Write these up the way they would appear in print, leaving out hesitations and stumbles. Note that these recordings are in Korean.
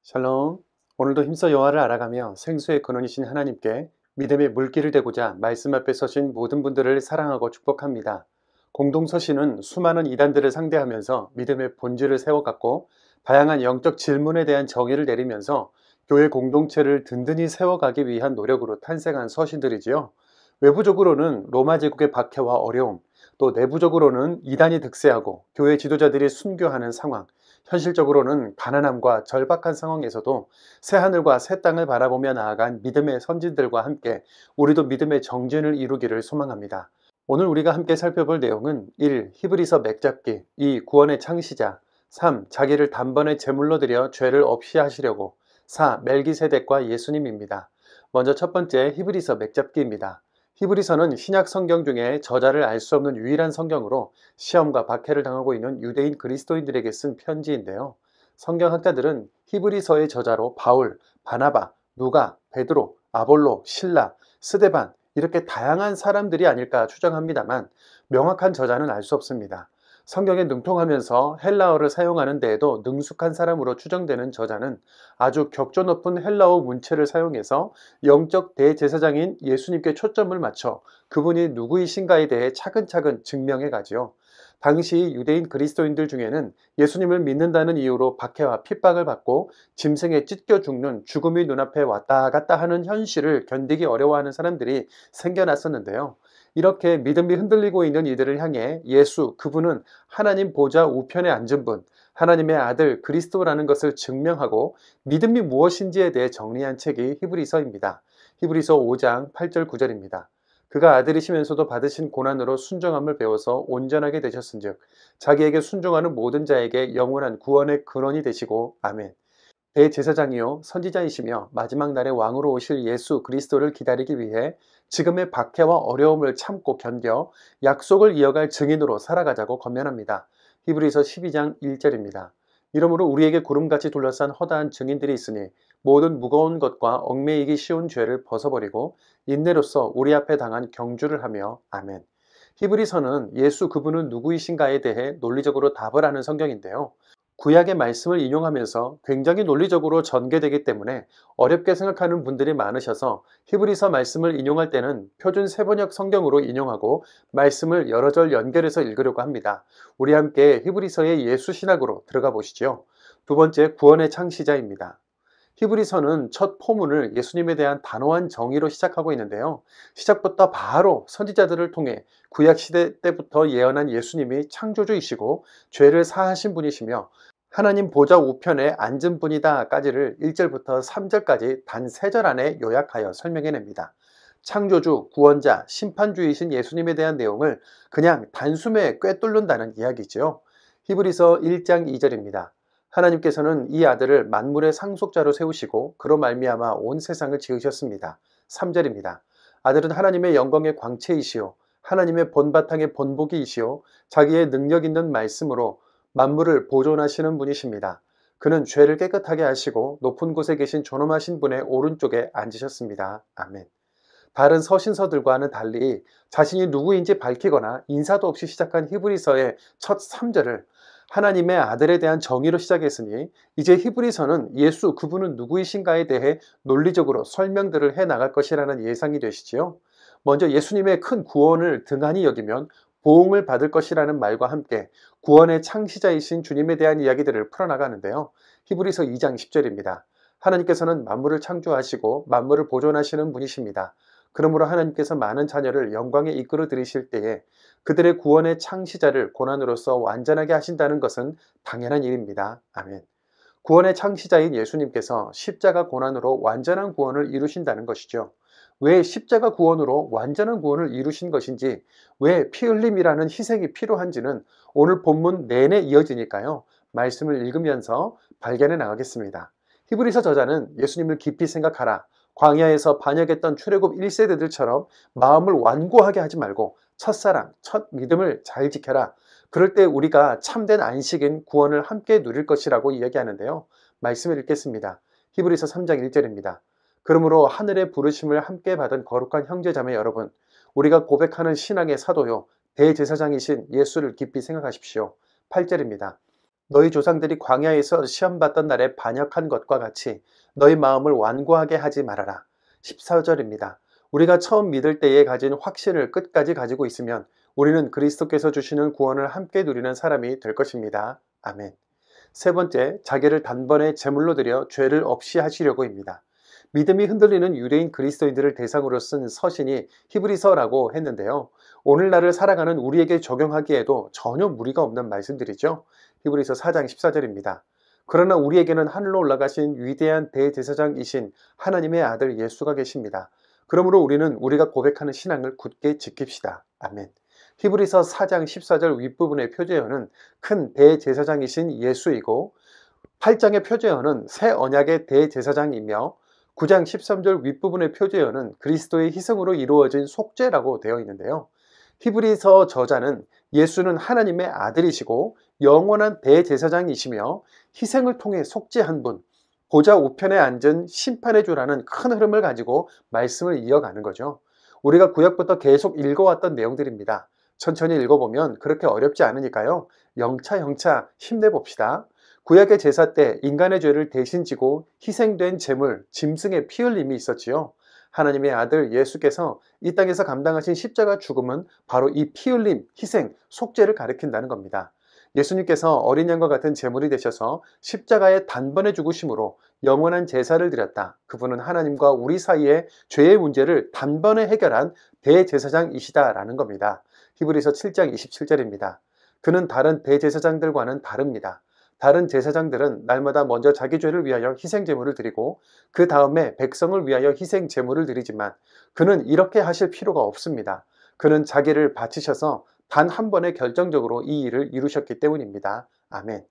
샬롬. 오늘도 힘써 여호와를 알아가며 생수의 근원이신 하나님께 믿음의 물길을 대고자 말씀 앞에 서신 모든 분들을 사랑하고 축복합니다. 공동서신은 수많은 이단들을 상대하면서 믿음의 본질을 세워갔고 다양한 영적 질문에 대한 정의를 내리면서 교회 공동체를 든든히 세워가기 위한 노력으로 탄생한 서신들이지요. 외부적으로는 로마 제국의 박해와 어려움, 또 내부적으로는 이단이 득세하고 교회 지도자들이 순교하는 상황, 현실적으로는 가난함과 절박한 상황에서도 새하늘과 새 땅을 바라보며 나아간 믿음의 선진들과 함께 우리도 믿음의 정진을 이루기를 소망합니다. 오늘 우리가 함께 살펴볼 내용은 1. 히브리서 맥잡기, 2. 구원의 창시자, 3. 자기를 단번에 제물로 드려 죄를 없이 하시려고, 4. 멜기세덱과 예수님입니다. 먼저 첫 번째 히브리서 맥잡기입니다. 히브리서는 신약 성경 중에 저자를 알 수 없는 유일한 성경으로 시험과 박해를 당하고 있는 유대인 그리스도인들에게 쓴 편지인데요. 성경학자들은 히브리서의 저자로 바울, 바나바, 누가, 베드로, 아볼로, 실라, 스데반 이렇게 다양한 사람들이 아닐까 추정합니다만 명확한 저자는 알 수 없습니다. 성경에 능통하면서 헬라어를 사용하는 데에도 능숙한 사람으로 추정되는 저자는 아주 격조 높은 헬라어 문체를 사용해서 영적 대제사장인 예수님께 초점을 맞춰 그분이 누구이신가에 대해 차근차근 증명해 가지요. 당시 유대인 그리스도인들 중에는 예수님을 믿는다는 이유로 박해와 핍박을 받고 짐승에 찢겨 죽는 죽음이 눈앞에 왔다 갔다 하는 현실을 견디기 어려워하는 사람들이 생겨났었는데요. 이렇게 믿음이 흔들리고 있는 이들을 향해 예수, 그분은 하나님 보좌 우편에 앉은 분, 하나님의 아들 그리스도라는 것을 증명하고 믿음이 무엇인지에 대해 정리한 책이 히브리서입니다. 히브리서 5장 8절 9절입니다. 그가 아들이시면서도 받으신 고난으로 순종함을 배워서 온전하게 되셨은즉 자기에게 순종하는 모든 자에게 영원한 구원의 근원이 되시고 아멘. 대제사장이요 선지자이시며 마지막 날에 왕으로 오실 예수 그리스도를 기다리기 위해 지금의 박해와 어려움을 참고 견뎌 약속을 이어갈 증인으로 살아가자고 권면합니다. 히브리서 12장 1절입니다. 이러므로 우리에게 구름같이 둘러싼 허다한 증인들이 있으니 모든 무거운 것과 얽매이기 쉬운 죄를 벗어버리고 인내로써 우리 앞에 당한 경주를 하며 아멘. 히브리서는 예수 그분은 누구이신가에 대해 논리적으로 답을 하는 성경인데요. 구약의 말씀을 인용하면서 굉장히 논리적으로 전개되기 때문에 어렵게 생각하는 분들이 많으셔서 히브리서 말씀을 인용할 때는 표준 세번역 성경으로 인용하고 말씀을 여러 절 연결해서 읽으려고 합니다. 우리 함께 히브리서의 예수 신학으로 들어가 보시죠. 두 번째, 구원의 창시자입니다. 히브리서는 첫 포문을 예수님에 대한 단호한 정의로 시작하고 있는데요. 시작부터 바로 선지자들을 통해 구약시대 때부터 예언한 예수님이 창조주이시고 죄를 사하신 분이시며 하나님 보좌 우편에 앉은 분이다까지를 1절부터 3절까지 단 3절 안에 요약하여 설명해냅니다. 창조주, 구원자, 심판주이신 예수님에 대한 내용을 그냥 단숨에 꿰뚫는다는 이야기죠. 히브리서 1장 2절입니다. 하나님께서는 이 아들을 만물의 상속자로 세우시고 그로 말미암아 온 세상을 지으셨습니다. 3절입니다. 아들은 하나님의 영광의 광채이시오 하나님의 본바탕의 본보기이시오 자기의 능력 있는 말씀으로 만물을 보존하시는 분이십니다. 그는 죄를 깨끗하게 하시고 높은 곳에 계신 존엄하신 분의 오른쪽에 앉으셨습니다. 아멘. 다른 서신서들과는 달리 자신이 누구인지 밝히거나 인사도 없이 시작한 히브리서의 첫 3절을 하나님의 아들에 대한 정의로 시작했으니 이제 히브리서는 예수 그분은 누구이신가에 대해 논리적으로 설명들을 해나갈 것이라는 예상이 되시지요. 먼저 예수님의 큰 구원을 등한히 여기면 보응을 받을 것이라는 말과 함께 구원의 창시자이신 주님에 대한 이야기들을 풀어나가는데요. 히브리서 2장 10절입니다. 하나님께서는 만물을 창조하시고 만물을 보존하시는 분이십니다. 그러므로 하나님께서 많은 자녀를 영광에 이끌어 들이실 때에 그들의 구원의 창시자를 고난으로서 완전하게 하신다는 것은 당연한 일입니다. 아멘. 구원의 창시자인 예수님께서 십자가 고난으로 완전한 구원을 이루신다는 것이죠. 왜 십자가 구원으로 완전한 구원을 이루신 것인지, 왜 피 흘림이라는 희생이 필요한지는 오늘 본문 내내 이어지니까요. 말씀을 읽으면서 발견해 나가겠습니다. 히브리서 저자는 예수님을 깊이 생각하라. 광야에서 반역했던 출애굽 1세대들처럼 마음을 완고하게 하지 말고 첫사랑, 첫 믿음을 잘 지켜라. 그럴 때 우리가 참된 안식인 구원을 함께 누릴 것이라고 이야기하는데요. 말씀을 읽겠습니다. 히브리서 3장 1절입니다. 그러므로 하늘의 부르심을 함께 받은 거룩한 형제자매 여러분, 우리가 고백하는 신앙의 사도요 대제사장이신 예수를 깊이 생각하십시오. 8절입니다. 너희 조상들이 광야에서 시험받던 날에 반역한 것과 같이 너희 마음을 완고하게 하지 말아라. 14절입니다. 우리가 처음 믿을 때에 가진 확신을 끝까지 가지고 있으면 우리는 그리스도께서 주시는 구원을 함께 누리는 사람이 될 것입니다. 아멘. 세 번째, 자기를 단번에 제물로 드려 죄를 없이 하시려고입니다. 믿음이 흔들리는 유대인 그리스도인들을 대상으로 쓴 서신이 히브리서라고 했는데요. 오늘날을 살아가는 우리에게 적용하기에도 전혀 무리가 없는 말씀들이죠. 히브리서 4장 14절입니다. 그러나 우리에게는 하늘로 올라가신 위대한 대제사장이신 하나님의 아들 예수가 계십니다. 그러므로 우리는 우리가 고백하는 신앙을 굳게 지킵시다. 아멘. 히브리서 4장 14절 윗부분의 표제어는 큰 대제사장이신 예수이고 8장의 표제어는 새 언약의 대제사장이며 9장 13절 윗부분의 표제어는 그리스도의 희생으로 이루어진 속죄라고 되어 있는데요. 히브리서 저자는 예수는 하나님의 아들이시고 영원한 대제사장이시며 희생을 통해 속죄한 분, 보좌 우편에 앉은 심판의 주라는 큰 흐름을 가지고 말씀을 이어가는 거죠. 우리가 구약부터 계속 읽어왔던 내용들입니다. 천천히 읽어보면 그렇게 어렵지 않으니까요. 영차 힘내봅시다. 구약의 제사 때 인간의 죄를 대신 지고 희생된 제물, 짐승의 피 흘림이 있었지요. 하나님의 아들 예수께서 이 땅에서 감당하신 십자가 죽음은 바로 이 피 흘림, 희생, 속죄를 가리킨다는 겁니다. 예수님께서 어린 양과 같은 제물이 되셔서 십자가에 단번에 죽으심으로 영원한 제사를 드렸다. 그분은 하나님과 우리 사이의 죄의 문제를 단번에 해결한 대제사장이시다라는 겁니다. 히브리서 7장 27절입니다. 그는 다른 대제사장들과는 다릅니다. 다른 제사장들은 날마다 먼저 자기 죄를 위하여 희생 제물을 드리고 그 다음에 백성을 위하여 희생 제물을 드리지만 그는 이렇게 하실 필요가 없습니다. 그는 자기를 바치셔서 단 한 번에 결정적으로 이 일을 이루셨기 때문입니다. 아멘.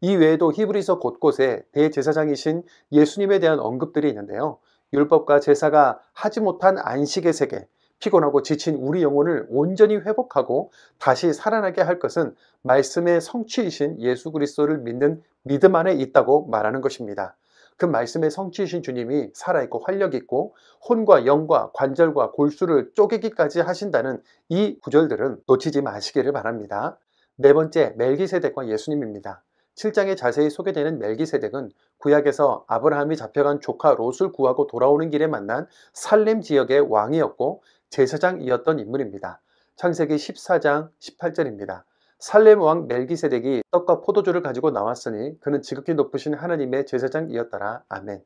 이 외에도 히브리서 곳곳에 대제사장이신 예수님에 대한 언급들이 있는데요. 율법과 제사가 하지 못한 안식의 세계, 피곤하고 지친 우리 영혼을 온전히 회복하고 다시 살아나게 할 것은 말씀의 성취이신 예수 그리스도를 믿는 믿음 안에 있다고 말하는 것입니다. 그 말씀의 성취이신 주님이 살아있고 활력있고 혼과 영과 관절과 골수를 쪼개기까지 하신다는 이 구절들은 놓치지 마시기를 바랍니다. 네 번째, 멜기세덱과 예수님입니다. 7장에 자세히 소개되는 멜기세덱은 구약에서 아브라함이 잡혀간 조카 롯을 구하고 돌아오는 길에 만난 살렘 지역의 왕이었고 제사장이었던 인물입니다. 창세기 14장 18절입니다. 살렘 왕 멜기세덱이 떡과 포도주를 가지고 나왔으니 그는 지극히 높으신 하나님의 제사장이었더라. 아멘.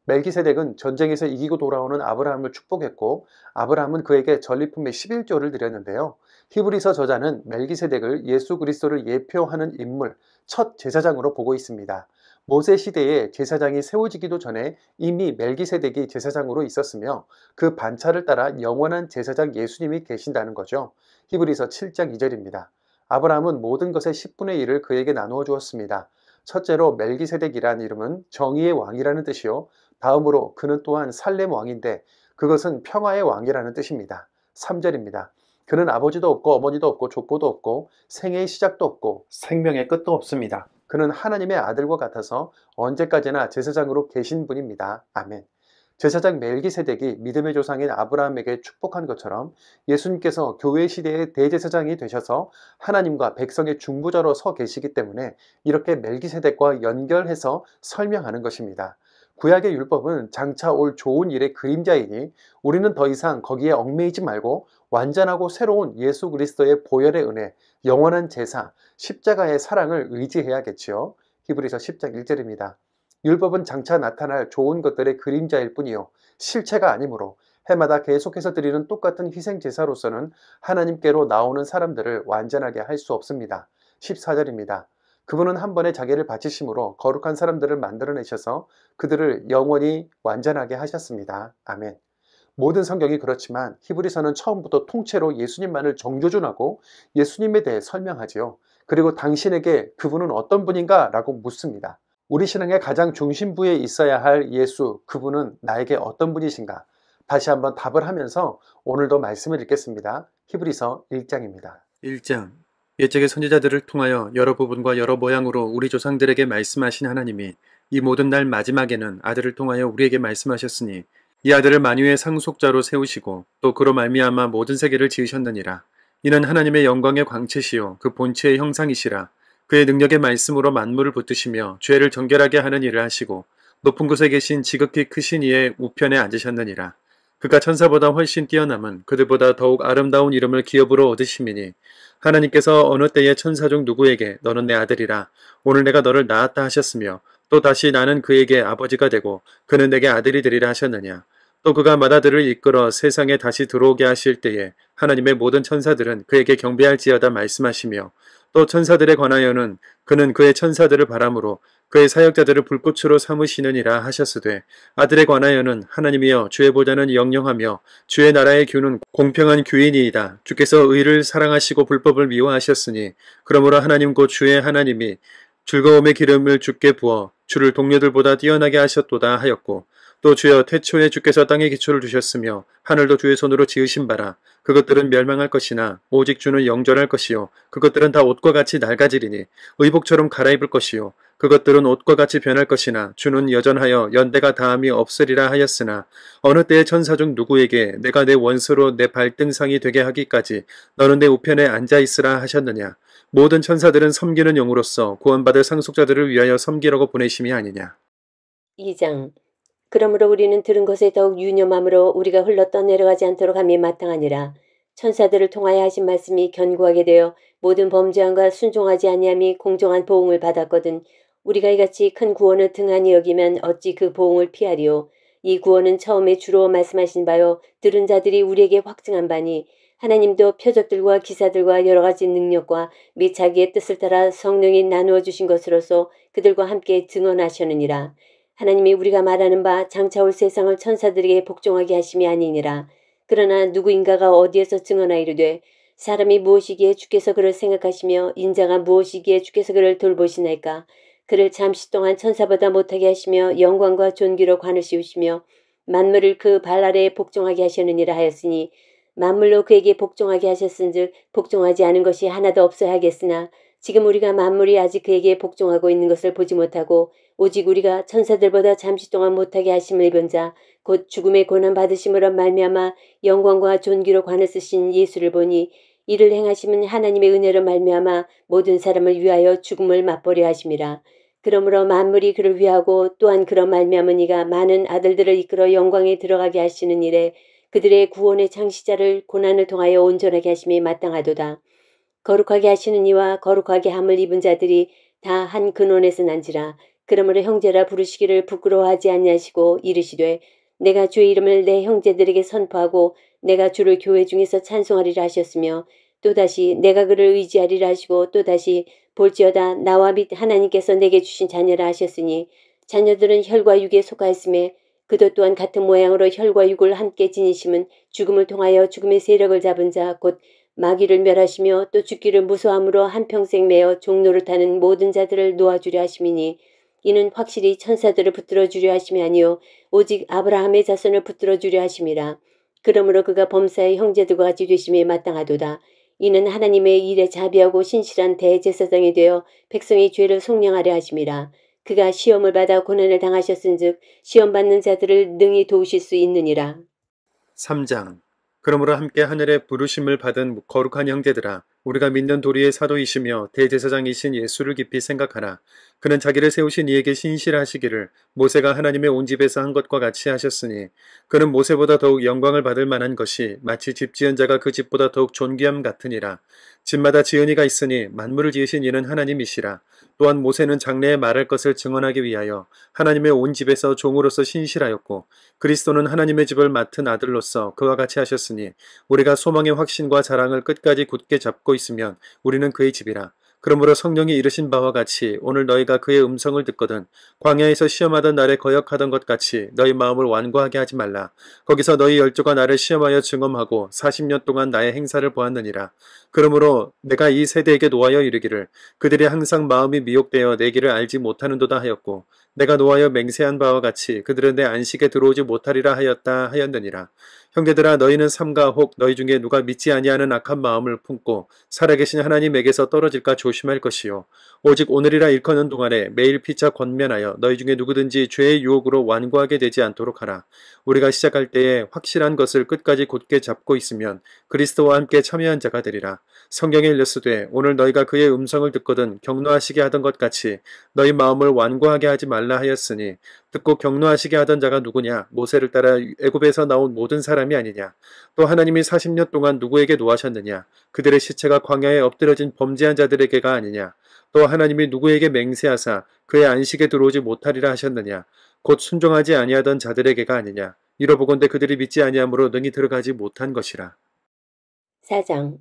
멜기세덱은 전쟁에서 이기고 돌아오는 아브라함을 축복했고 아브라함은 그에게 전리품의 11조를 드렸는데요. 히브리서 저자는 멜기세덱을 예수 그리스도를 예표하는 인물, 첫 제사장으로 보고 있습니다. 모세 시대에 제사장이 세워지기도 전에 이미 멜기세덱이 제사장으로 있었으며 그 반차를 따라 영원한 제사장 예수님이 계신다는 거죠. 히브리서 7장 2절입니다. 아브라함은 모든 것의 10분의 1을 그에게 나누어 주었습니다. 첫째로 멜기세덱이란 이름은 정의의 왕이라는 뜻이요. 다음으로 그는 또한 살렘 왕인데 그것은 평화의 왕이라는 뜻입니다. 3절입니다. 그는 아버지도 없고 어머니도 없고 족보도 없고 생애의 시작도 없고 생명의 끝도 없습니다. 그는 하나님의 아들과 같아서 언제까지나 제사장으로 계신 분입니다. 아멘. 제사장 멜기세덱이 믿음의 조상인 아브라함에게 축복한 것처럼 예수님께서 교회 시대의 대제사장이 되셔서 하나님과 백성의 중보자로 서 계시기 때문에 이렇게 멜기세덱과 연결해서 설명하는 것입니다. 구약의 율법은 장차 올 좋은 일의 그림자이니 우리는 더 이상 거기에 얽매이지 말고 완전하고 새로운 예수 그리스도의 보혈의 은혜, 영원한 제사, 십자가의 사랑을 의지해야겠지요. 히브리서 10장 1절입니다. 율법은 장차 나타날 좋은 것들의 그림자일 뿐이요 실체가 아니므로 해마다 계속해서 드리는 똑같은 희생 제사로서는 하나님께로 나오는 사람들을 완전하게 할 수 없습니다. 14절입니다. 그분은 한 번에 자기를 바치심으로 거룩한 사람들을 만들어내셔서 그들을 영원히 완전하게 하셨습니다. 아멘. 모든 성경이 그렇지만 히브리서는 처음부터 통째로 예수님만을 정조준하고 예수님에 대해 설명하지요. 그리고 당신에게 그분은 어떤 분인가? 라고 묻습니다. 우리 신앙의 가장 중심부에 있어야 할 예수, 그분은 나에게 어떤 분이신가? 다시 한번 답을 하면서 오늘도 말씀을 읽겠습니다. 히브리서 1장입니다. 1장. 옛적의 선지자들을 통하여 여러 부분과 여러 모양으로 우리 조상들에게 말씀하신 하나님이 이 모든 날 마지막에는 아들을 통하여 우리에게 말씀하셨으니 이 아들을 만유의 상속자로 세우시고 또 그로 말미암아 모든 세계를 지으셨느니라. 이는 하나님의 영광의 광채시요 그 본체의 형상이시라. 그의 능력의 말씀으로 만물을 붙드시며 죄를 정결하게 하는 일을 하시고 높은 곳에 계신 지극히 크신 이의 우편에 앉으셨느니라. 그가 천사보다 훨씬 뛰어남은 그들보다 더욱 아름다운 이름을 기업으로 얻으심이니 하나님께서 어느 때에 천사 중 누구에게 너는 내 아들이라 오늘 내가 너를 낳았다 하셨으며 또 다시 나는 그에게 아버지가 되고 그는 내게 아들이 되리라 하셨느냐. 또 그가 맏아들을 이끌어 세상에 다시 들어오게 하실 때에 하나님의 모든 천사들은 그에게 경배할지어다 말씀하시며 또 천사들에 관하여는 그는 그의 천사들을 바람으로 그의 사역자들을 불꽃으로 삼으시느니라 하셨으되 아들에 관하여는 하나님이여 주의 보좌는 영영하며 주의 나라의 규는 공평한 규이니이다. 주께서 의를 사랑하시고 불법을 미워하셨으니 그러므로 하나님 곧 주의 하나님이 즐거움의 기름을 주께 부어 주를 동료들보다 뛰어나게 하셨도다 하였고 또 주여 태초에 주께서 땅에 기초를 두셨으며 하늘도 주의 손으로 지으신 바라 그것들은 멸망할 것이나 오직 주는 영존할 것이요 그것들은 다 옷과 같이 낡아지리니 의복처럼 갈아입을 것이요 그것들은 옷과 같이 변할 것이나 주는 여전하여 연대가 다함이 없으리라 하였으나 어느 때의 천사 중 누구에게 내가 내 원수로 내 발등상이 되게 하기까지 너는 내 우편에 앉아있으라 하셨느냐. 모든 천사들은 섬기는 영으로서 구원받을 상속자들을 위하여 섬기라고 보내심이 아니냐. 2장. 그러므로 우리는 들은 것에 더욱 유념함으로 우리가 흘러 떠내려가지 않도록 함이 마땅하니라. 천사들을 통하여 하신 말씀이 견고하게 되어 모든 범죄함과 순종하지 아니함이 공정한 보응을 받았거든 우리가 이같이 큰 구원을 등한히 여기면 어찌 그 보응을 피하리요. 이 구원은 처음에 주로 말씀하신 바요 들은 자들이 우리에게 확증한 바니 하나님도 표적들과 기사들과 여러 가지 능력과 및 자기의 뜻을 따라 성령이 나누어 주신 것으로서 그들과 함께 증언하셨느니라. 하나님이 우리가 말하는 바 장차 올 세상을 천사들에게 복종하게 하심이 아니니라. 그러나 누구인가가 어디에서 증언하이르되 사람이 무엇이기에 주께서 그를 생각하시며 인자가 무엇이기에 주께서 그를 돌보시나이까. 그를 잠시 동안 천사보다 못하게 하시며 영광과 존귀로 관을 씌우시며 만물을 그 발 아래에 복종하게 하셨느니라 하였으니 만물로 그에게 복종하게 하셨은즉 복종하지 않은 것이 하나도 없어야 하겠으나 지금 우리가 만물이 아직 그에게 복종하고 있는 것을 보지 못하고 오직 우리가 천사들보다 잠시 동안 못하게 하심을 입은 자 곧 죽음의 고난 받으심으로 말미암아 영광과 존귀로 관을 쓰신 예수를 보니 이를 행하심은 하나님의 은혜로 말미암아 모든 사람을 위하여 죽음을 맛보려 하심이라. 그러므로 만물이 그를 위하고 또한 그런 말미암은 이가 많은 아들들을 이끌어 영광에 들어가게 하시는 일에 그들의 구원의 창시자를 고난을 통하여 온전하게 하심이 마땅하도다. 거룩하게 하시는 이와 거룩하게 함을 입은 자들이 다 한 근원에서 난지라. 그러므로 형제라 부르시기를 부끄러워하지 아니하시고 이르시되 내가 주의 이름을 내 형제들에게 선포하고 내가 주를 교회 중에서 찬송하리라 하셨으며 또다시 내가 그를 의지하리라 하시고 또다시 볼지어다 나와 및 하나님께서 내게 주신 자녀라 하셨으니 자녀들은 혈과 육에 속하였음에 그도 또한 같은 모양으로 혈과 육을 함께 지니심은 죽음을 통하여 죽음의 세력을 잡은 자 곧 마귀를 멸하시며 또 죽기를 무서함으로 한평생 매어 종노릇하는 모든 자들을 놓아주려 하심이니 이는 확실히 천사들을 붙들어 주려 하심이 아니요 오직 아브라함의 자손을 붙들어 주려 하심이라. 그러므로 그가 범사의 형제들과 같이 되심이 마땅하도다. 이는 하나님의 일에 자비하고 신실한 대제사장이 되어 백성의 죄를 속량하려 하심이라. 그가 시험을 받아 고난을 당하셨은즉 시험받는 자들을 능히 도우실 수 있느니라. 3장. 그러므로 함께 하늘의 부르심을 받은 거룩한 형제들아 우리가 믿는 도리의 사도이시며 대제사장이신 예수를 깊이 생각하라. 그는 자기를 세우신 이에게 신실하시기를 모세가 하나님의 온 집에서 한 것과 같이 하셨으니 그는 모세보다 더욱 영광을 받을 만한 것이 마치 집 지은 자가 그 집보다 더욱 존귀함 같으니라. 집마다 지은 이가 있으니 만물을 지으신 이는 하나님이시라. 또한 모세는 장래에 말할 것을 증언하기 위하여 하나님의 온 집에서 종으로서 신실하였고 그리스도는 하나님의 집을 맡은 아들로서 그와 같이 하셨으니 우리가 소망의 확신과 자랑을 끝까지 굳게 잡고 있으면 우리는 그의 집이라. 그러므로 성령이 이르신 바와 같이 오늘 너희가 그의 음성을 듣거든 광야에서 시험하던 날에 거역하던 것 같이 너희 마음을 완고하게 하지 말라. 거기서 너희 열조가 나를 시험하여 증언하고 40년 동안 나의 행사를 보았느니라. 그러므로 내가 이 세대에게 노하여 이르기를 그들이 항상 마음이 미혹되어 내 길을 알지 못하는도다 하였고 내가 노하여 맹세한 바와 같이 그들은 내 안식에 들어오지 못하리라 하였다 하였느니라. 형제들아 너희는 삼가 혹 너희 중에 누가 믿지 아니하는 악한 마음을 품고 살아계신 하나님에게서 떨어질까 조심할 것이요 오직 오늘이라 일컫는 동안에 매일 피차 권면하여 너희 중에 누구든지 죄의 유혹으로 완고하게 되지 않도록 하라. 우리가 시작할 때에 확실한 것을 끝까지 곧게 잡고 있으면 그리스도와 함께 참여한 자가 되리라. 성경에 일렀으되 오늘 너희가 그의 음성을 듣거든 격노하시게 하던 것 같이 너희 마음을 완고하게 하지 말라 하였으니 듣고 격노하시게 하던 자가 누구냐? 모세를 따라 애굽에서 나온 모든 사람이 아니냐? 또 하나님이 40년 동안 누구에게 노하셨느냐? 그들의 시체가 광야에 엎드려진 범죄한 자들에게가 아니냐? 또 하나님이 누구에게 맹세하사 그의 안식에 들어오지 못하리라 하셨느냐? 곧 순종하지 아니하던 자들에게가 아니냐? 이러보건대 그들이 믿지 아니함으로 능히 들어가지 못한 것이라. 4장.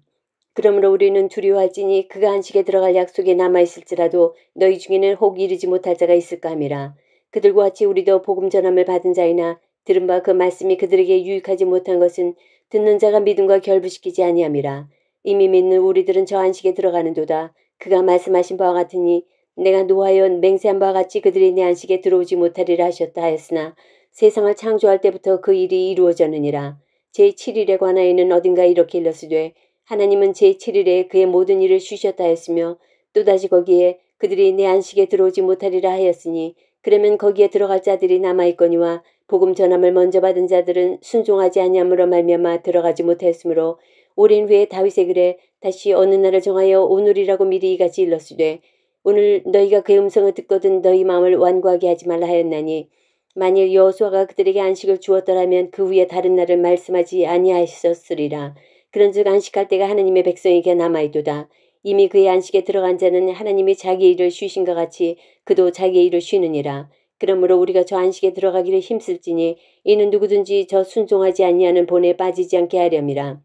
그러므로 우리는 두려워할지니 그가 안식에 들어갈 약속에 남아있을지라도 너희 중에는 혹 이르지 못할 자가 있을까 함이라. 그들과 같이 우리도 복음 전함을 받은 자이나 들은 바 그 말씀이 그들에게 유익하지 못한 것은 듣는 자가 믿음과 결부시키지 아니함이라. 이미 믿는 우리들은 저 안식에 들어가는도다. 그가 말씀하신 바와 같으니 내가 노하여 맹세한 바와 같이 그들이 내 안식에 들어오지 못하리라 하셨다 하였으나 세상을 창조할 때부터 그 일이 이루어졌느니라. 제7일에 관하여는 어딘가 이렇게 일렀으되 하나님은 제7일에 그의 모든 일을 쉬셨다 하였으며 또다시 거기에 그들이 내 안식에 들어오지 못하리라 하였으니 그러면 거기에 들어갈 자들이 남아있거니와 복음 전함을 먼저 받은 자들은 순종하지 아니함으로 말미암아 들어가지 못하였으므로 오랜 후에 다윗의 글에 다시 어느 날을 정하여 오늘이라고 미리 이같이 일렀으되 오늘 너희가 그의 음성을 듣거든 너희 마음을 완고하게 하지 말라 하였나니 만일 여호수아가 그들에게 안식을 주었더라면 그 후에 다른 날을 말씀하지 아니하셨으리라. 그런즉 안식할 때가 하나님의 백성에게 남아있도다. 이미 그의 안식에 들어간 자는 하나님이 자기 일을 쉬신 것 같이 그도 자기의 일을 쉬느니라. 그러므로 우리가 저 안식에 들어가기를 힘쓸지니 이는 누구든지 저 순종하지 아니하는 본에 빠지지 않게 하렴이라.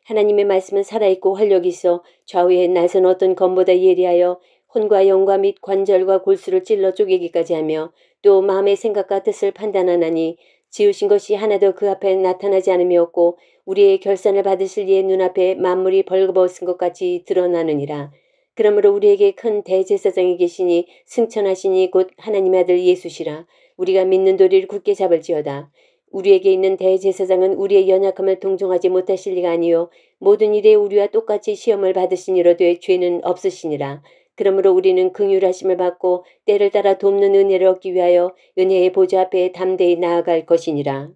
하나님의 말씀은 살아있고 활력이 있어 좌우의 날선 어떤 검보다 예리하여 혼과 영과 및 관절과 골수를 찔러 쪼개기까지 하며 또 마음의 생각과 뜻을 판단하나니 지으신 것이 하나도 그 앞에 나타나지 않음이 없고 우리의 결산을 받으실 이의 눈앞에 만물이 벌거벗은 것 같이 드러나느니라. 그러므로 우리에게 큰 대제사장이 계시니 승천하시니 곧 하나님의 아들 예수시라. 우리가 믿는 도리를 굳게 잡을지어다. 우리에게 있는 대제사장은 우리의 연약함을 동정하지 못하실 리가 아니요 모든 일에 우리와 똑같이 시험을 받으시니로되 죄는 없으시니라. 그러므로 우리는 긍휼하심을 받고 때를 따라 돕는 은혜를 얻기 위하여 은혜의 보좌 앞에 담대히 나아갈 것이니라.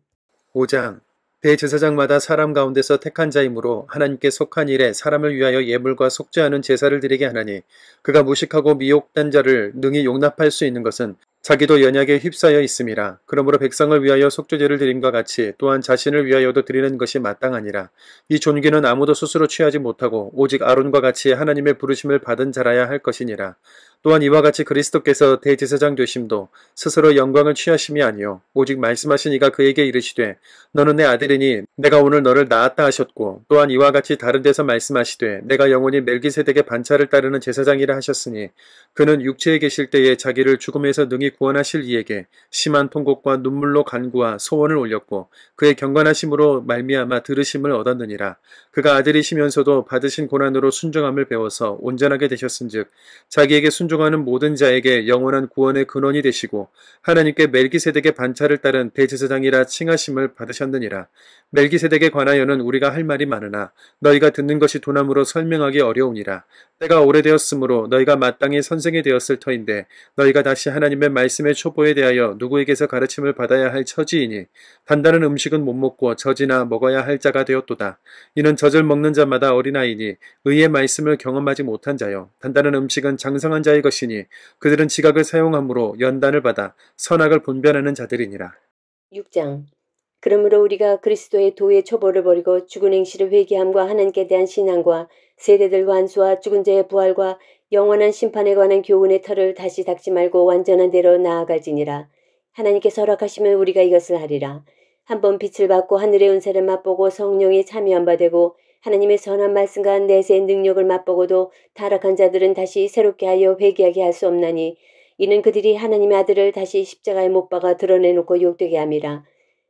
5장. 대제사장마다 사람 가운데서 택한 자이므로 하나님께 속한 일에 사람을 위하여 예물과 속죄하는 제사를 드리게 하나니 그가 무식하고 미혹된 자를 능히 용납할 수 있는 것은 자기도 연약에 휩싸여 있음이라. 그러므로 백성을 위하여 속죄제를 드림과 같이 또한 자신을 위하여도 드리는 것이 마땅하니라. 이 존귀는 아무도 스스로 취하지 못하고 오직 아론과 같이 하나님의 부르심을 받은 자라야 할 것이니라. 또한 이와 같이 그리스도께서 대제사장 되심도 스스로 영광을 취하심이 아니요 오직 말씀하신 이가 그에게 이르시되 너는 내 아들이니 내가 오늘 너를 낳았다 하셨고 또한 이와 같이 다른 데서 말씀하시되 내가 영원히 멜기세덱의 반차를 따르는 제사장이라 하셨으니 그는 육체에 계실 때에 자기를 죽음에서 능히 구원하실 이에게 심한 통곡과 눈물로 간구와 소원을 올렸고 그의 경건하심으로 말미암아 들으심을 얻었느니라. 그가 아들이시면서도 받으신 고난으로 순종함을 배워서 온전하게 되셨은즉 자기에게 순종하는 모든 자에게 영원한 구원의 근원이 되시고 하나님께 멜기세덱의 반차를 따른 대제사장이라 칭하심을 받으셨느니라. 멜기세덱에 관하여는 우리가 할 말이 많으나 너희가 듣는 것이 도남으로 설명하기 어려우니라. 때가 오래되었으므로 너희가 마땅히 선생이 되었을 터인데 너희가 다시 하나님의 말씀의 초보에 대하여 누구에게서 가르침을 받아야 할 처지이니 단단한 음식은 못 먹고 젖이나 먹어야 할 자가 되었도다. 이는 젖을 먹는 자마다 어린아이니 의의 말씀을 경험하지 못한 자요 단단한 음식은 장성한 자의 것이니 그들은 지각을 사용함으로 연단을 받아 선악을 분별하는 자들이니라. 6장. 그러므로 우리가 그리스도의 도의 초보를 버리고 죽은 행실을 회개함과 하나님께 대한 신앙과 세대들과 안수와 죽은 자의 부활과 영원한 심판에 관한 교훈의 털을 다시 닦지 말고 완전한 대로 나아갈지니라. 하나님께서 허락하시면 우리가 이것을 하리라. 한번 빛을 받고 하늘의 은사를 맛보고 성령이 참여한 바 되고 하나님의 선한 말씀과 내세의 능력을 맛보고도 타락한 자들은 다시 새롭게 하여 회개하게 할 수 없나니 이는 그들이 하나님의 아들을 다시 십자가에 못 박아 드러내놓고 욕되게 함이라.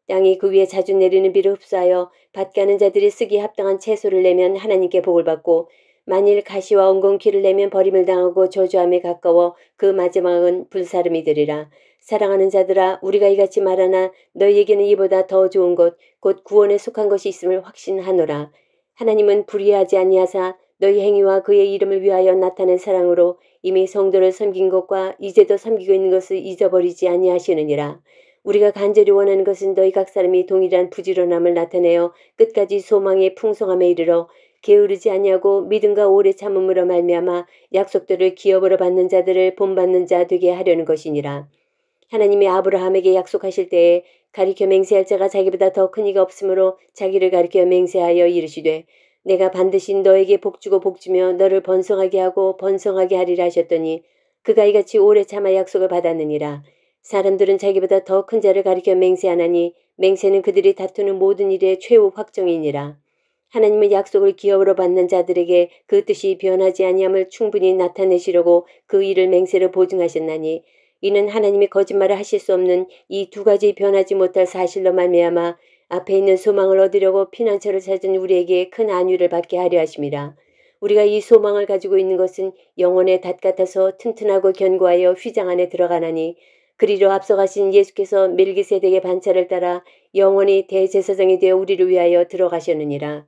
땅이 그 위에 자주 내리는 비를 흡수하여 밭 가는 자들이 쓰기 합당한 채소를 내면 하나님께 복을 받고 만일 가시와 엉겅퀴를 내면 버림을 당하고 저주함에 가까워 그 마지막은 불사름이 되리라. 사랑하는 자들아 우리가 이같이 말하나 너희에게는 이보다 더 좋은 것 곧 구원에 속한 것이 있음을 확신하노라. 하나님은 불의하지 아니하사 너희 행위와 그의 이름을 위하여 나타낸 사랑으로 이미 성도를 섬긴 것과 이제도 섬기고 있는 것을 잊어버리지 아니하시느니라. 우리가 간절히 원하는 것은 너희 각 사람이 동일한 부지런함을 나타내어 끝까지 소망의 풍성함에 이르러 게으르지 아니하고 믿음과 오래 참음으로 말미암아 약속들을 기업으로 받는 자들을 본받는 자 되게 하려는 것이니라. 하나님이 아브라함에게 약속하실 때에 가리켜 맹세할 자가 자기보다 더 큰 이가 없으므로 자기를 가리켜 맹세하여 이르시되 내가 반드시 너에게 복주고 복주며 너를 번성하게 하고 번성하게 하리라 하셨더니 그가 이같이 오래 참아 약속을 받았느니라. 사람들은 자기보다 더 큰 자를 가리켜 맹세하나니 맹세는 그들이 다투는 모든 일의 최후 확정이니라. 하나님은 약속을 기업으로 받는 자들에게 그 뜻이 변하지 아니함을 충분히 나타내시려고 그 일을 맹세로 보증하셨나니 이는 하나님이 거짓말을 하실 수 없는 이 두 가지 변하지 못할 사실로 말미암아 앞에 있는 소망을 얻으려고 피난처를 찾은 우리에게 큰 안위를 받게 하려 하심이라. 우리가 이 소망을 가지고 있는 것은 영혼의 닷 같아서 튼튼하고 견고하여 휘장 안에 들어가나니 그리로 앞서가신 예수께서 멜기세덱의 반차를 따라 영원히 대제사장이 되어 우리를 위하여 들어가셨느니라.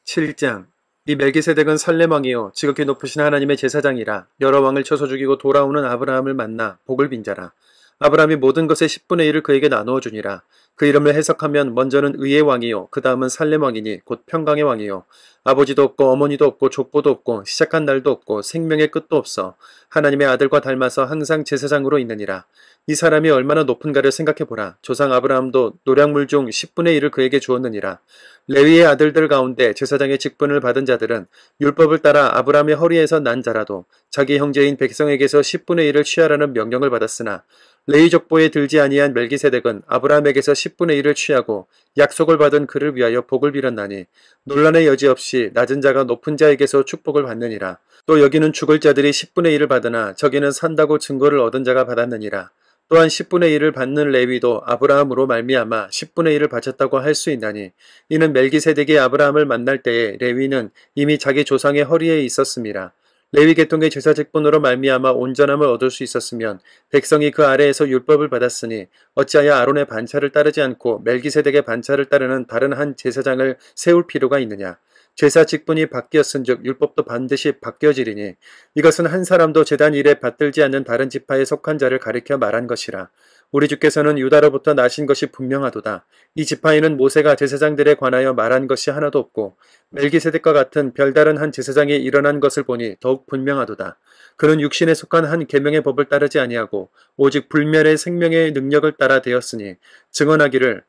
7장. 이 멜기세덱은 살렘 왕이요 지극히 높으신 하나님의 제사장이라. 여러 왕을 쳐서 죽이고 돌아오는 아브라함을 만나 복을 빈 자라. 아브라함이 모든 것의 10분의 1을 그에게 나누어 주니라. 그 이름을 해석하면 먼저는 의의 왕이요 그 다음은 살렘 왕이니 곧 평강의 왕이요 아버지도 없고 어머니도 없고 족보도 없고 시작한 날도 없고 생명의 끝도 없어 하나님의 아들과 닮아서 항상 제사장으로 있느니라. 이 사람이 얼마나 높은가를 생각해보라. 조상 아브라함도 노량물 중 10분의 1을 그에게 주었느니라. 레위의 아들들 가운데 제사장의 직분을 받은 자들은 율법을 따라 아브라함의 허리에서 난 자라도 자기 형제인 백성에게서 10분의 1을 취하라는 명령을 받았으나 레위 족보에 들지 아니한 멜기세덱은 아브라함에게서 10분의 1을 취하고 약속을 받은 그를 위하여 복을 빌었나니 논란의 여지 없이 낮은 자가 높은 자에게서 축복을 받느니라. 또 여기는 죽을 자들이 10분의 1을 받으나 저기는 산다고 증거를 얻은 자가 받았느니라. 또한 10분의 1을 받는 레위도 아브라함으로 말미암아 10분의 1을 바쳤다고 할 수 있나니 이는 멜기세덱이 아브라함을 만날 때에 레위는 이미 자기 조상의 허리에 있었음이라. 레위 계통의 제사 직분으로 말미암아 온전함을 얻을 수 있었으면 백성이 그 아래에서 율법을 받았으니 어찌하여 아론의 반차를 따르지 않고 멜기세덱의 반차를 따르는 다른 한 제사장을 세울 필요가 있느냐. 제사 직분이 바뀌었은즉 율법도 반드시 바뀌어지리니 이것은 한 사람도 제단 일에 받들지 않는 다른 지파에 속한 자를 가리켜 말한 것이라. 우리 주께서는 유다로부터 나신 것이 분명하도다. 이 지파에는 모세가 제사장들에 관하여 말한 것이 하나도 없고 멜기세덱과 같은 별다른 한 제사장이 일어난 것을 보니 더욱 분명하도다. 그는 육신에 속한 한 계명의 법을 따르지 아니하고 오직 불멸의 생명의 능력을 따라 되었으니 증언하기를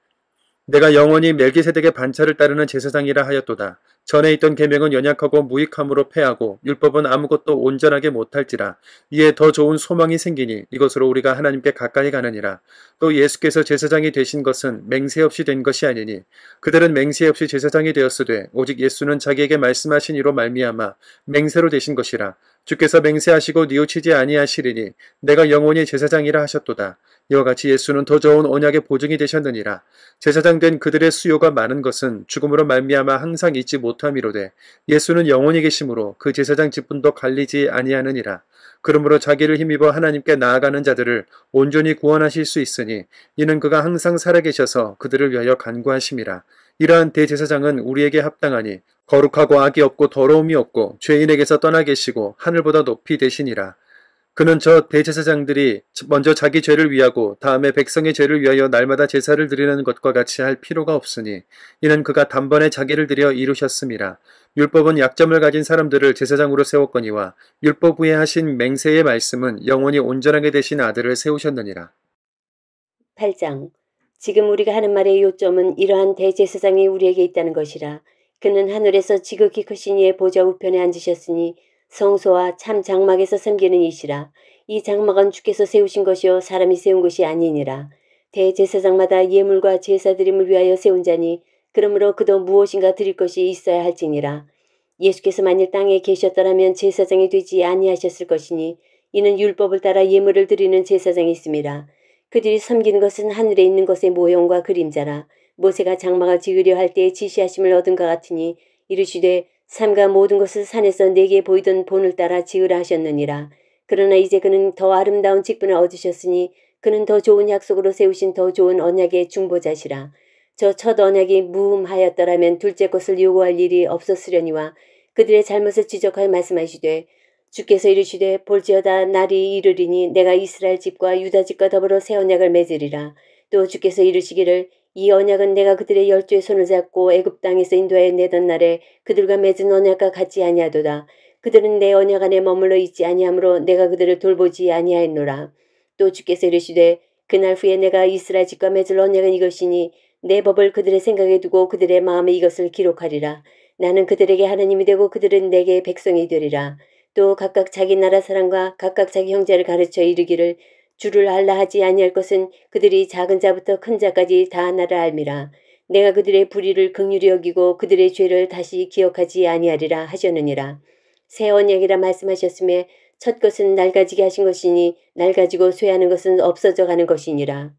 내가 영원히 멜기세덱의 반차를 따르는 제사장이라 하였도다. 전에 있던 계명은 연약하고 무익함으로 패하고 율법은 아무것도 온전하게 못할지라. 이에 더 좋은 소망이 생기니 이것으로 우리가 하나님께 가까이 가느니라. 또 예수께서 제사장이 되신 것은 맹세 없이 된 것이 아니니 그들은 맹세 없이 제사장이 되었으되 오직 예수는 자기에게 말씀하신 이로 말미암아 맹세로 되신 것이라. 주께서 맹세하시고 뉘우치지 아니하시리니 내가 영원히 제사장이라 하셨도다. 이와 같이 예수는 더 좋은 언약의 보증이 되셨느니라. 제사장 된 그들의 수요가 많은 것은 죽음으로 말미암아 항상 잊지 못함이로되 예수는 영원히 계심으로 그 제사장 직분도 갈리지 아니하느니라. 그러므로 자기를 힘입어 하나님께 나아가는 자들을 온전히 구원하실 수 있으니 이는 그가 항상 살아계셔서 그들을 위하여 간구하심이라. 이러한 대제사장은 우리에게 합당하니 거룩하고 악이 없고 더러움이 없고 죄인에게서 떠나 계시고 하늘보다 높이 되시니라. 그는 저 대제사장들이 먼저 자기 죄를 위하고 다음에 백성의 죄를 위하여 날마다 제사를 드리는 것과 같이 할 필요가 없으니 이는 그가 단번에 자기를 드려 이루셨음이라. 율법은 약점을 가진 사람들을 제사장으로 세웠거니와 율법 후에 하신 맹세의 말씀은 영원히 온전하게 되신 아들을 세우셨느니라. 8장. 지금 우리가 하는 말의 요점은 이러한 대제사장이 우리에게 있다는 것이라. 그는 하늘에서 지극히 크신 이의 보좌 우편에 앉으셨으니 성소와 참 장막에서 섬기는 이시라. 이 장막은 주께서 세우신 것이요 사람이 세운 것이 아니니라. 대제사장마다 예물과 제사드림을 위하여 세운 자니 그러므로 그도 무엇인가 드릴 것이 있어야 할지니라. 예수께서 만일 땅에 계셨더라면 제사장이 되지 아니하셨을 것이니 이는 율법을 따라 예물을 드리는 제사장이 있음이라. 그들이 섬기는 것은 하늘에 있는 것의 모형과 그림자라. 모세가 장막을 지으려 할 때에 지시하심을 얻은 것 같으니 이르시되 삼가 모든 것을 산에서 내게 보이던 본을 따라 지으라 하셨느니라. 그러나 이제 그는 더 아름다운 직분을 얻으셨으니 그는 더 좋은 약속으로 세우신 더 좋은 언약의 중보자시라. 저 첫 언약이 무음하였더라면 둘째 것을 요구할 일이 없었으려니와 그들의 잘못을 지적하여 말씀하시되 주께서 이르시되 볼지어다 날이 이르리니 내가 이스라엘 집과 유다 집과 더불어 새 언약을 맺으리라. 또 주께서 이르시기를 이 언약은 내가 그들의 열조의 손을 잡고 애굽 땅에서 인도하여 내던 날에 그들과 맺은 언약과 같지 아니하도다. 그들은 내 언약 안에 머물러 있지 아니하므로 내가 그들을 돌보지 아니하였노라. 또 주께서 이르시되 그날 후에 내가 이스라엘 집과 맺을 언약은 이것이니 내 법을 그들의 생각에 두고 그들의 마음에 이것을 기록하리라. 나는 그들에게 하나님이 되고 그들은 내게 백성이 되리라. 또 각각 자기 나라 사람과 각각 자기 형제를 가르쳐 이르기를 주를 알라 하지 아니할 것은 그들이 작은 자부터 큰 자까지 다 나를 알미라. 내가 그들의 불의를 긍휼히 여기고 그들의 죄를 다시 기억하지 아니하리라 하셨느니라. 새 언약이라 말씀하셨음에 첫 것은 낡아지게 하신 것이니 낡아지고 쇠하는 것은 없어져 가는 것이니라.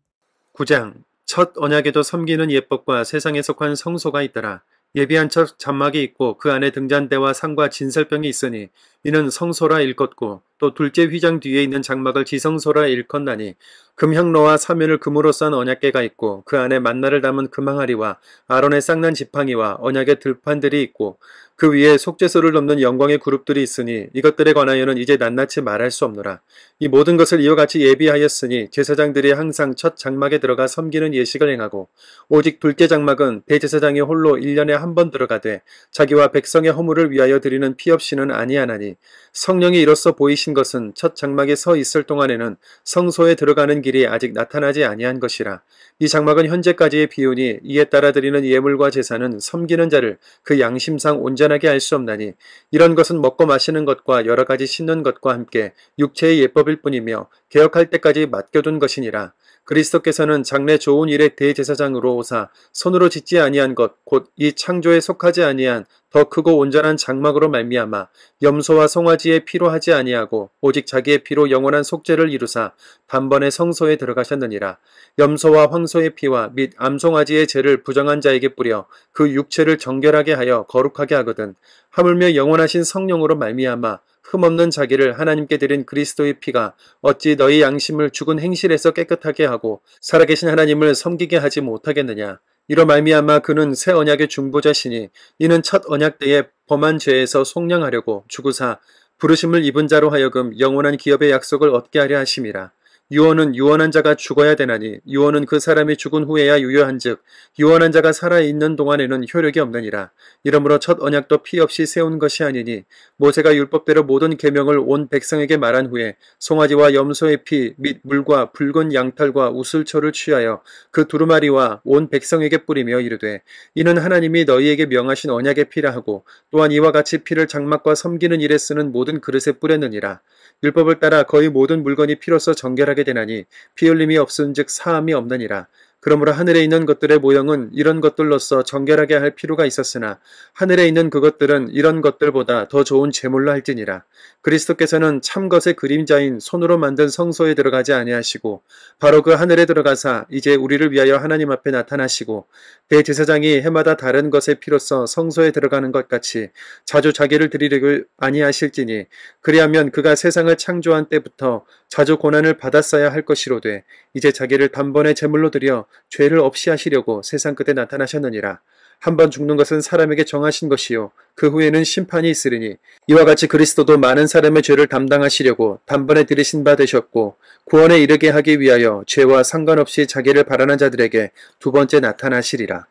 9장 첫 언약에도 섬기는 예법과 세상에 속한 성소가 있더라. 예비한 첫 장막이 있고 그 안에 등잔대와 상과 진설병이 있으니 이는 성소라 일컫고 또 둘째 휘장 뒤에 있는 장막을 지성소라 일컫나니 금향로와 사면을 금으로 싼 언약궤가 있고 그 안에 만나를 담은 금항아리와 아론의 쌍난 지팡이와 언약의 들판들이 있고 그 위에 속죄소를 넘는 영광의 그룹들이 있으니 이것들에 관하여는 이제 낱낱이 말할 수 없노라. 이 모든 것을 이와 같이 예비하였으니 제사장들이 항상 첫 장막에 들어가 섬기는 예식을 행하고 오직 둘째 장막은 대제사장이 홀로 1년에 한 번 들어가되 자기와 백성의 허물을 위하여 드리는 피 없이는 아니하나니 성령이 이로써 보이신 것은 첫 장막에 서 있을 동안에는 성소에 들어가는 길이 아직 나타나지 아니한 것이라. 이 장막은 현재까지의 비유니 이에 따라 드리는 예물과 제사는 섬기는 자를 그 양심상 온전하게 할 수 없나니 이런 것은 먹고 마시는 것과 여러 가지 씻는 것과 함께 육체의 예법일 뿐이며 개혁할 때까지 맡겨둔 것이니라. 그리스도께서는 장래 좋은 일의 대제사장으로 오사 손으로 짓지 아니한 것 곧 이 창조에 속하지 아니한 더 크고 온전한 장막으로 말미암아 염소와 송아지의 피로 하지 아니하고 오직 자기의 피로 영원한 속죄를 이루사 단번에 성소에 들어가셨느니라. 염소와 황소의 피와 및 암송아지의 죄를 부정한 자에게 뿌려 그 육체를 정결하게 하여 거룩하게 하거든 하물며 영원하신 성령으로 말미암아 흠없는 자기를 하나님께 드린 그리스도의 피가 어찌 너희 양심을 죽은 행실에서 깨끗하게 하고 살아계신 하나님을 섬기게 하지 못하겠느냐. 이로 말미암아 그는 새 언약의 중보자시니 이는 첫 언약 때에 범한 죄에서 속량하려고 죽으사 부르심을 입은 자로 하여금 영원한 기업의 약속을 얻게 하려 하심이라. 유언은 유언한 자가 죽어야 되나니 유언은 그 사람이 죽은 후에야 유효한즉 유언한 자가 살아있는 동안에는 효력이 없느니라. 이러므로 첫 언약도 피 없이 세운 것이 아니니 모세가 율법대로 모든 계명을 온 백성에게 말한 후에 송아지와 염소의 피 및 물과 붉은 양털과 우슬초를 취하여 그 두루마리와 온 백성에게 뿌리며 이르되 이는 하나님이 너희에게 명하신 언약의 피라 하고 또한 이와 같이 피를 장막과 섬기는 일에 쓰는 모든 그릇에 뿌렸느니라. 율법을 따라 거의 모든 물건이 피로써 정결하게 되나니 피 흘림이 없은즉 사함이 없느니라. 그러므로 하늘에 있는 것들의 모형은 이런 것들로서 정결하게 할 필요가 있었으나 하늘에 있는 그것들은 이런 것들보다 더 좋은 제물로 할지니라. 그리스도께서는 참것의 그림자인 손으로 만든 성소에 들어가지 아니하시고 바로 그 하늘에 들어가사 이제 우리를 위하여 하나님 앞에 나타나시고 대제사장이 해마다 다른 것의 피로써 성소에 들어가는 것 같이 자주 자기를 드리려고 아니하실지니 그리하면 그가 세상을 창조한 때부터 자주 고난을 받았어야 할 것이로되 이제 자기를 단번에 제물로 드려 죄를 없이 하시려고 세상 끝에 나타나셨느니라. 한 번 죽는 것은 사람에게 정하신 것이요 그 후에는 심판이 있으리니 이와 같이 그리스도도 많은 사람의 죄를 담당하시려고 단번에 들이신 바 되셨고 구원에 이르게 하기 위하여 죄와 상관없이 자기를 바라는 자들에게 두 번째 나타나시리라.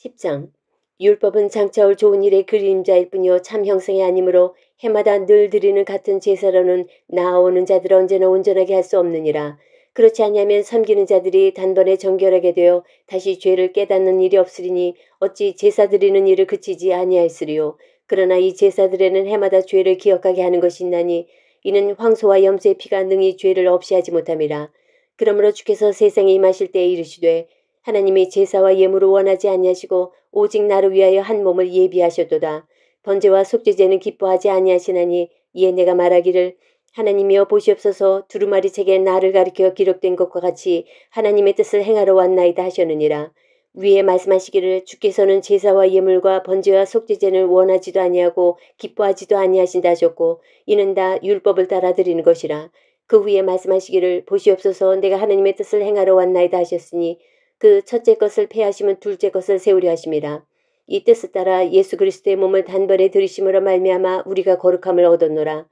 10장 율법은 장차올 좋은 일의 그림자일 뿐이요 참 형상이 아니므로 해마다 늘 드리는 같은 제사로는 나아오는 자들을 언제나 온전하게 할 수 없느니라. 그렇지 아니하면 섬기는 자들이 단번에 정결하게 되어 다시 죄를 깨닫는 일이 없으리니 어찌 제사 드리는 일을 그치지 아니하였으리요. 그러나 이 제사들에는 해마다 죄를 기억하게 하는 것이 있나니 이는 황소와 염소의 피가 능히 죄를 없이 하지 못함이라. 그러므로 주께서 세상에 임하실 때에 이르시되 하나님이 제사와 예물을 원하지 아니하시고 오직 나를 위하여 한 몸을 예비하셨도다. 번제와 속죄제는 기뻐하지 아니하시나니 이에 내가 말하기를 하나님이여 보시옵소서 두루마리 책에 나를 가리켜 기록된 것과 같이 하나님의 뜻을 행하러 왔나이다 하셨느니라. 위에 말씀하시기를 주께서는 제사와 예물과 번제와 속죄제는 원하지도 아니하고 기뻐하지도 아니하신다 하셨고 이는 다 율법을 따라 드리는 것이라. 그 후에 말씀하시기를 보시옵소서 내가 하나님의 뜻을 행하러 왔나이다 하셨으니 그 첫째 것을 폐하시면 둘째 것을 세우려 하심이라. 이 뜻을 따라 예수 그리스도의 몸을 단번에 들이심으로 말미암아 우리가 거룩함을 얻었노라.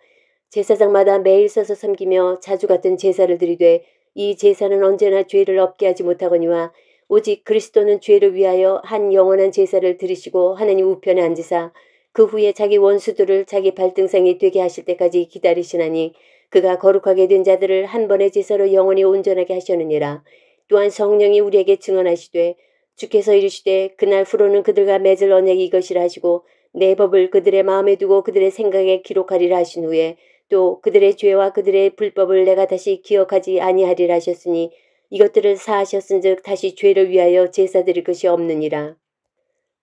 제사장마다 매일 서서 섬기며 자주 같은 제사를 드리되 이 제사는 언제나 죄를 없게 하지 못하거니와 오직 그리스도는 죄를 위하여 한 영원한 제사를 드리시고 하나님 우편에 앉으사 그 후에 자기 원수들을 자기 발등상이 되게 하실 때까지 기다리시나니 그가 거룩하게 된 자들을 한 번의 제사로 영원히 온전하게 하셨느니라. 또한 성령이 우리에게 증언하시되 주께서 이르시되 그날 후로는 그들과 맺을 언약이 이것이라 하시고 내 법을 그들의 마음에 두고 그들의 생각에 기록하리라 하신 후에 또 그들의 죄와 그들의 불법을 내가 다시 기억하지 아니하리라 하셨으니 이것들을 사하셨은즉 다시 죄를 위하여 제사 드릴 것이 없느니라.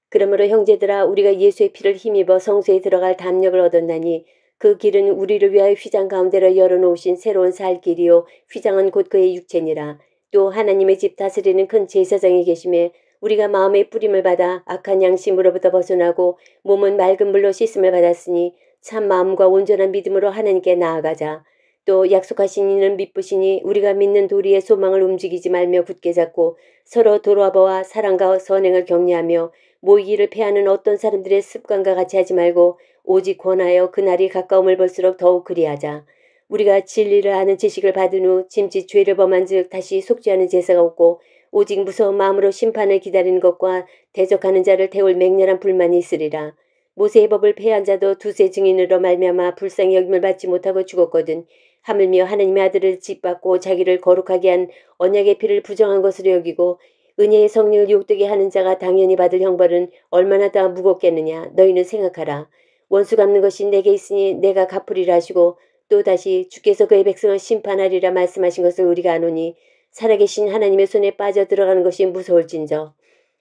그러므로 형제들아 우리가 예수의 피를 힘입어 성소에 들어갈 담력을 얻었나니 그 길은 우리를 위하여 휘장 가운데로 열어놓으신 새로운 살 길이요 휘장은 곧 그의 육체니라. 또 하나님의 집 다스리는 큰 제사장이 계심에 우리가 마음의 뿌림을 받아 악한 양심으로부터 벗어나고 몸은 맑은 물로 씻음을 받았으니 참 마음과 온전한 믿음으로 하나님께 나아가자. 또 약속하신 이는 믿으시니 우리가 믿는 도리의 소망을 움직이지 말며 굳게 잡고 서로 돌아보아 사랑과 선행을 격려하며 모이기를 패하는 어떤 사람들의 습관과 같이 하지 말고 오직 권하여 그날이 가까움을 볼수록 더욱 그리하자. 우리가 진리를 아는 지식을 받은 후 짐짓 죄를 범한 즉 다시 속죄하는 제사가 없고 오직 무서운 마음으로 심판을 기다리는 것과 대적하는 자를 태울 맹렬한 불만이 있으리라. 모세의 법을 폐한 자도 두세 증인으로 말미암아 불쌍히 여김을 받지 못하고 죽었거든. 하물며 하나님의 아들을 짓밟고 자기를 거룩하게 한 언약의 피를 부정한 것으로 여기고 은혜의 성령을 욕되게 하는 자가 당연히 받을 형벌은 얼마나 더 무겁겠느냐. 너희는 생각하라. 원수 갚는 것이 내게 있으니 내가 갚으리라 하시고 또다시 주께서 그의 백성을 심판하리라 말씀하신 것을 우리가 아노니 살아계신 하나님의 손에 빠져 들어가는 것이 무서울진저.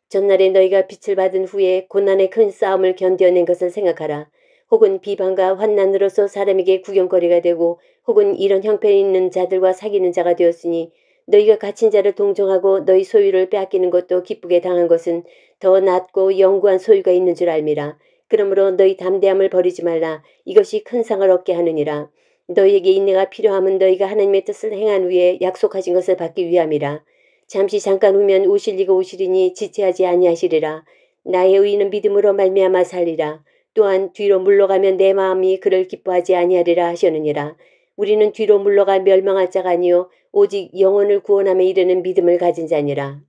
전날에 너희가 빛을 받은 후에 고난의 큰 싸움을 견뎌낸 것을 생각하라. 혹은 비방과 환난으로서 사람에게 구경거리가 되고 혹은 이런 형편에 있는 자들과 사귀는 자가 되었으니 너희가 갇힌 자를 동정하고 너희 소유를 빼앗기는 것도 기쁘게 당한 것은 더 낫고 영구한 소유가 있는 줄 알미라. 그러므로 너희 담대함을 버리지 말라. 이것이 큰 상을 얻게 하느니라. 너희에게 인내가 필요함은 너희가 하나님의 뜻을 행한 후에 약속하신 것을 받기 위함이라. 잠시 잠깐 후면 오실 이가 오시리니 지체하지 아니하시리라. 나의 의인은 믿음으로 말미암아 살리라. 또한 뒤로 물러가면 내 마음이 그를 기뻐하지 아니하리라 하셨느니라. 우리는 뒤로 물러가 멸망할 자가 아니요 오직 영혼을 구원함에 이르는 믿음을 가진 자니라.